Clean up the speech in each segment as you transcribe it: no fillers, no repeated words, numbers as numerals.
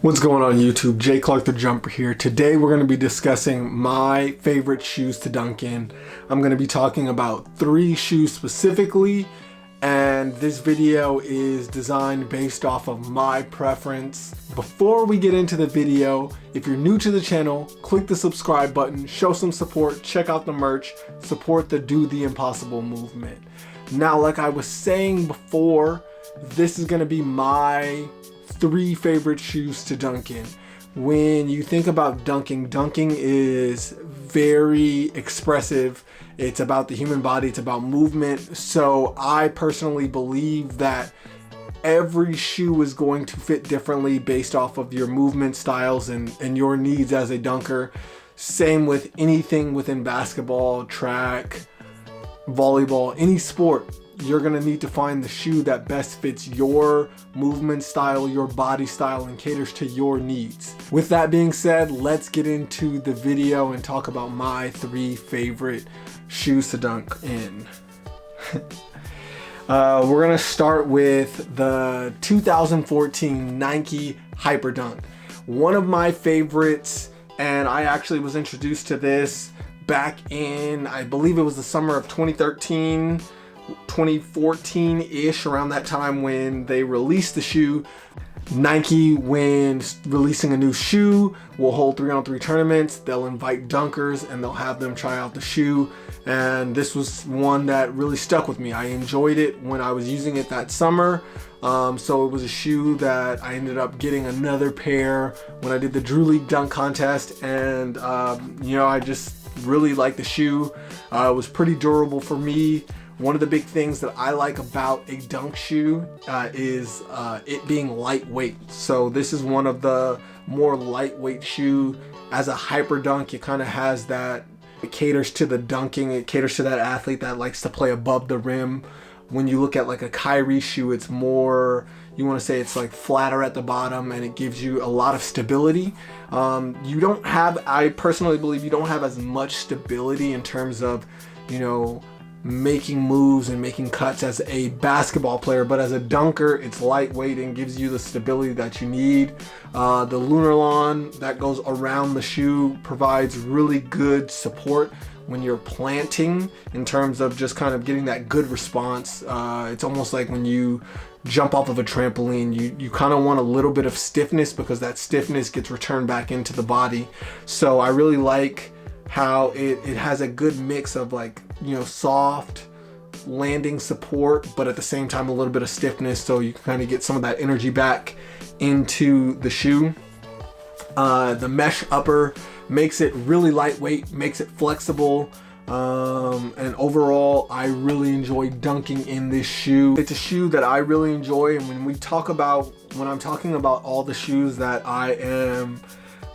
What's going on YouTube? JClarkTheJUMPER here. Today we're going to be discussing my favorite shoes to dunk in. I'm going to be talking about 3 shoes specifically, and this video is designed based off of my preference. Before we get into the video, if you're new to the channel, click the subscribe button, show some support, check out the merch, support the Do the Impossible movement. Now, like I was saying before, this is going to be my 3 favorite shoes to dunk in. When you think about dunking is very expressive. It's about the human body, it's about movement. So I personally believe that every shoe is going to fit differently based off of your movement styles and your needs as a dunker. Same with anything within basketball, track, volleyball, any sport. You're going to need to find the shoe that best fits your movement style, your body style, and caters to your needs. With that being said, let's get into the video and talk about my 3 favorite shoes to dunk in. We're going to start with the 2014 Nike Hyperdunk. One of my favorites, and I actually was introduced to this back in, I believe it was the summer of 2014-ish, around that time when they released the shoe. Nike, when releasing a new shoe, will hold 3-on-3 tournaments. They'll invite dunkers and they'll have them try out the shoe. And this was one that really stuck with me. I enjoyed it when I was using it that summer. So it was a shoe that I ended up getting another pair when I did the Drew League dunk contest. And, I just really liked the shoe. It was pretty durable for me. One of the big things that I like about a dunk shoe is it being lightweight. So this is one of the more lightweight shoe. As a hyper dunk, it kind of has that, it caters to the dunking, it caters to that athlete that likes to play above the rim. When you look at like a Kyrie shoe, it's more, you want to say it's like flatter at the bottom, and it gives you a lot of stability. I personally believe you don't have as much stability in terms of, making moves and making cuts as a basketball player, but as a dunker, it's lightweight and gives you the stability that you need. The Lunarlon that goes around the shoe provides really good support when you're planting, in terms of just kind of getting that good response. It's almost like when you jump off of a trampoline, you kind of want a little bit of stiffness, because that stiffness gets returned back into the body. So I really like how it has a good mix of soft landing support, but at the same time a little bit of stiffness, so you can kind of get some of that energy back into the shoe. The mesh upper makes it really lightweight, makes it flexible, and overall I really enjoy dunking in this shoe. It's a shoe that I really enjoy, and when I'm talking about all the shoes that I am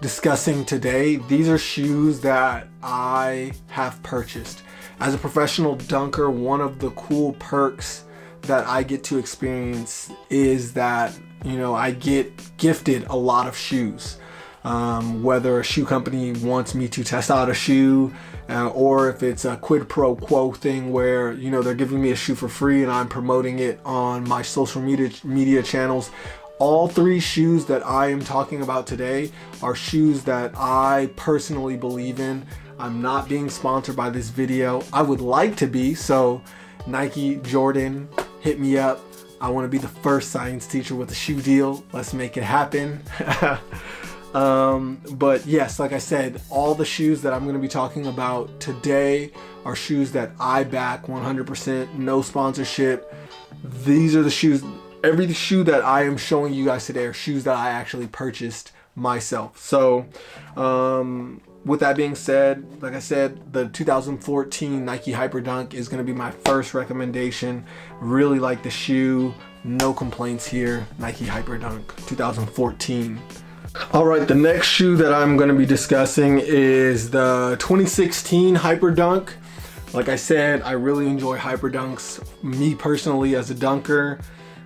discussing today, these are shoes that I have purchased. As a professional dunker, one of the cool perks that I get to experience is that, I get gifted a lot of shoes. Whether a shoe company wants me to test out a shoe, or if it's a quid pro quo thing where, they're giving me a shoe for free and I'm promoting it on my social media channels. All 3 shoes that I am talking about today are shoes that I personally believe in. I'm not being sponsored by this video. I would like to be, so Nike, Jordan, hit me up. I want to be the first science teacher with a shoe deal. Let's make it happen. But yes, like I said, all the shoes that I'm going to be talking about today are shoes that I back 100%, no sponsorship. These are the shoes. Every shoe that I am showing you guys today are shoes that I actually purchased myself. So, with that being said, like I said, the 2014 Nike Hyperdunk is going to be my first recommendation. Really like the shoe. No complaints here. Nike Hyperdunk 2014. Alright, the next shoe that I'm going to be discussing is the 2016 Hyperdunk. Like I said, I really enjoy Hyperdunks, me personally as a dunker.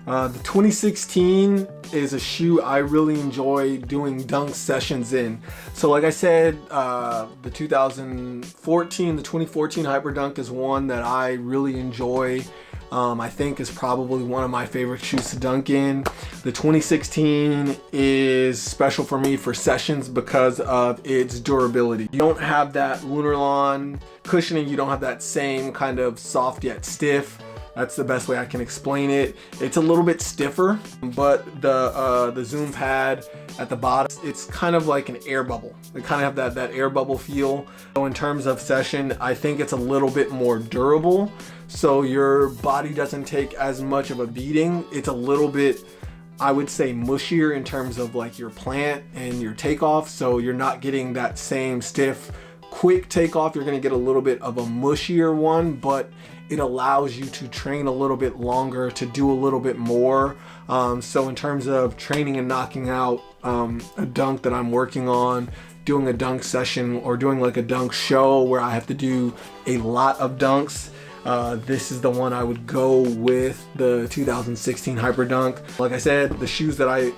The 2016 is a shoe I really enjoy doing dunk sessions in. So like I said, the 2014 Hyperdunk is one that I really enjoy I think is probably one of my favorite shoes to dunk in. The 2016 is special for me for sessions because of its durability. You don't have that Lunarlon cushioning, you don't have that same kind of soft yet stiff. That's the best way I can explain it. It's a little bit stiffer, but the zoom pad at the bottom, it's kind of like an air bubble. They kind of have that air bubble feel. So in terms of session, I think it's a little bit more durable. So your body doesn't take as much of a beating. It's a little bit, I would say, mushier in terms of like your plant and your takeoff. So you're not getting that same stiff, quick takeoff. You're gonna get a little bit of a mushier one, but it allows you to train a little bit longer, to do a little bit more. So in terms of training and knocking out a dunk that I'm working on, doing a dunk session or doing like a dunk show where I have to do a lot of dunks, this is the one I would go with, the 2016 Hyperdunk. Like I said, the shoes that I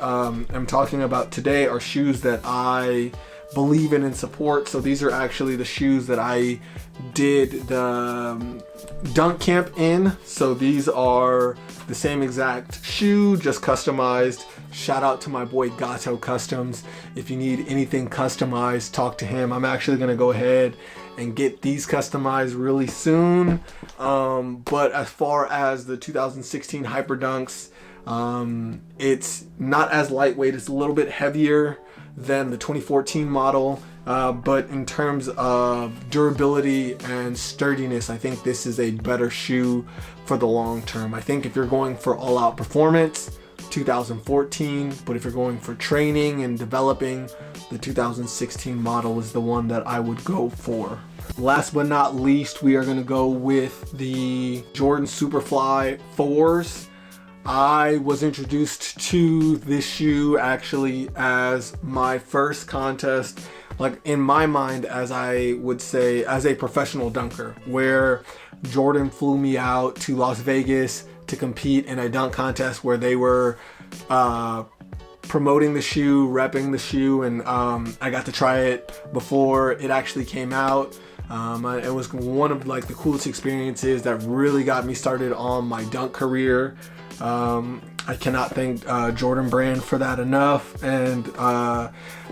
am talking about today are shoes that I believe in and support. So these are actually the shoes that I did the dunk camp in. So these are the same exact shoe, just customized. Shout out to my boy Gato Customs. If you need anything customized, talk to him. I'm actually gonna go ahead and get these customized really soon. But as far as the 2016 Hyperdunks, it's not as lightweight. It's a little bit heavier than the 2014 model, but in terms of durability and sturdiness, I think this is a better shoe for the long term. I think if you're going for all-out performance, 2014, but if you're going for training and developing, the 2016 model is the one that I would go for. Last but not least, we are going to go with the Jordan Superfly 4s. I was introduced to this shoe actually as my first contest, like in my mind, as I would say, as a professional dunker, where Jordan flew me out to Las Vegas to compete in a dunk contest where they were promoting the shoe, repping the shoe, and I got to try it before it actually came out. It was one of like the coolest experiences that really got me started on my dunk career. I cannot thank Jordan Brand for that enough. And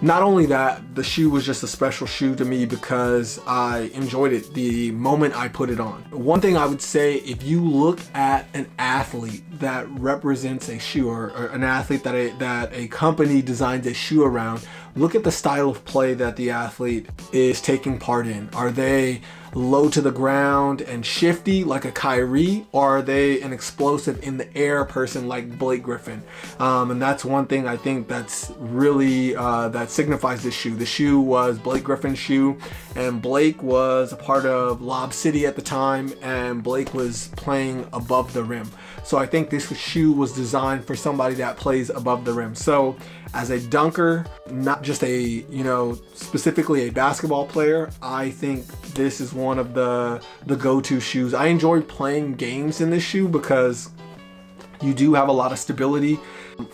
not only that, the shoe was just a special shoe to me because I enjoyed it the moment I put it on. One thing I would say, if you look at an athlete that represents a shoe, or an athlete that a company designs a shoe around, look at the style of play that the athlete is taking part in. Are they low to the ground and shifty like a Kyrie, or are they an explosive in the air person like Blake Griffin? And that's one thing I think that's really that signifies this shoe. The shoe was Blake Griffin's shoe, and Blake was a part of Lob City at the time, and Blake was playing above the rim. So I think this shoe was designed for somebody that plays above the rim. So as a dunker, not just a, you know, specifically a basketball player, I think this is one of the go-to shoes. I enjoy playing games in this shoe because you do have a lot of stability,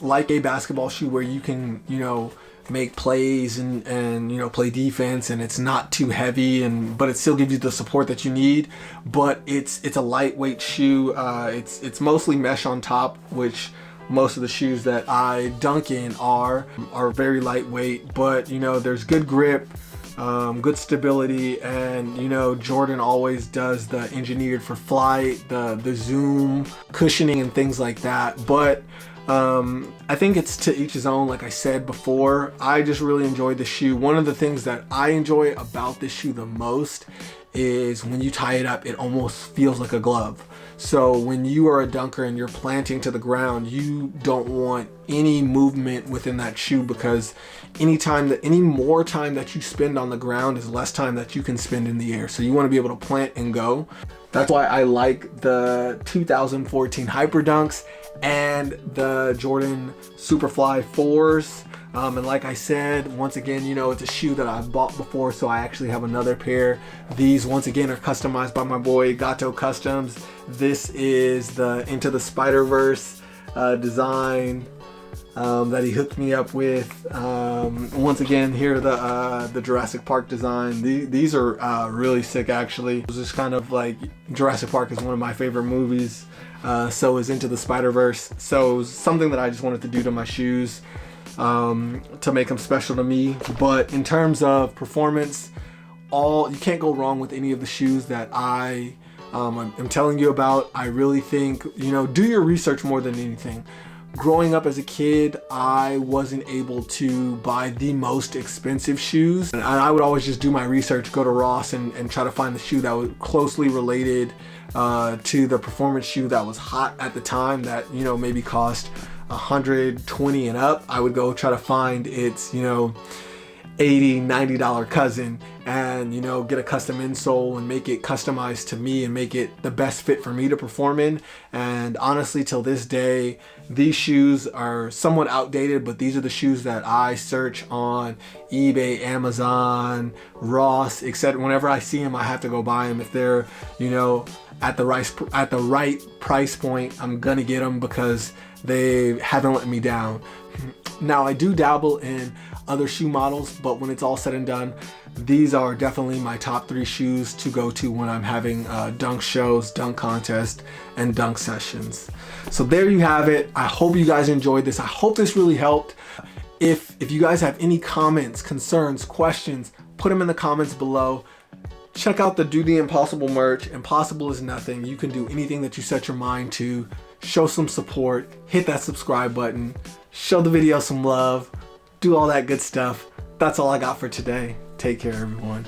like a basketball shoe where you can, you know, make plays and you know, play defense, and it's not too heavy, but it still gives you the support that you need. But it's a lightweight shoe. It's mostly mesh on top, which most of the shoes that I dunk in are very lightweight, but you know, there's good grip, good stability, and you know, Jordan always does the engineered for flight, the zoom cushioning and things like that. But I think it's to each his own. Like I said before, I just really enjoyed the shoe. One of the things that I enjoy about this shoe the most is when you tie it up, it almost feels like a glove. So when you are a dunker and you're planting to the ground, you don't want any movement within that shoe, because any more time that you spend on the ground is less time that you can spend in the air. So you want to be able to plant and go. That's why I like the 2014 Hyperdunks and the Jordan Superfly 4s. And like I said, once again, you know, it's a shoe that I've bought before, so I actually have another pair. These, once again, are customized by my boy Gato Customs. This is the Into the Spider-Verse design that he hooked me up with. Once again, here are the Jurassic Park design. These are really sick, actually. It's just kind of like, Jurassic Park is one of my favorite movies. So is Into the Spider-Verse. So something that I just wanted to do to my shoes to make them special to me. But in terms of performance, you can't go wrong with any of the shoes that I'm telling you about. I really think, do your research more than anything. Growing up as a kid, I wasn't able to buy the most expensive shoes. And I would always just do my research, go to Ross and try to find the shoe that was closely related to the performance shoe that was hot at the time that, maybe cost $120 and up. I would go try to find its, $80, $90 cousin and get a custom insole and make it customized to me and make it the best fit for me to perform in. And honestly, till this day, these shoes are somewhat outdated, but these are the shoes that I search on eBay, Amazon, Ross, etc. Whenever I see them, I have to go buy them. If they're at the right price point, I'm gonna get them because they haven't let me down. Now, I do dabble in other shoe models, but when it's all said and done, these are definitely my top 3 shoes to go to when I'm having dunk shows, dunk contests, and dunk sessions. So there you have it. I hope you guys enjoyed this. I hope this really helped. If you guys have any comments, concerns, questions, put them in the comments below. Check out the Do the Impossible merch. Impossible is nothing. You can do anything that you set your mind to. Show some support, hit that subscribe button, show the video some love, do all that good stuff. That's all I got for today. Take care, everyone.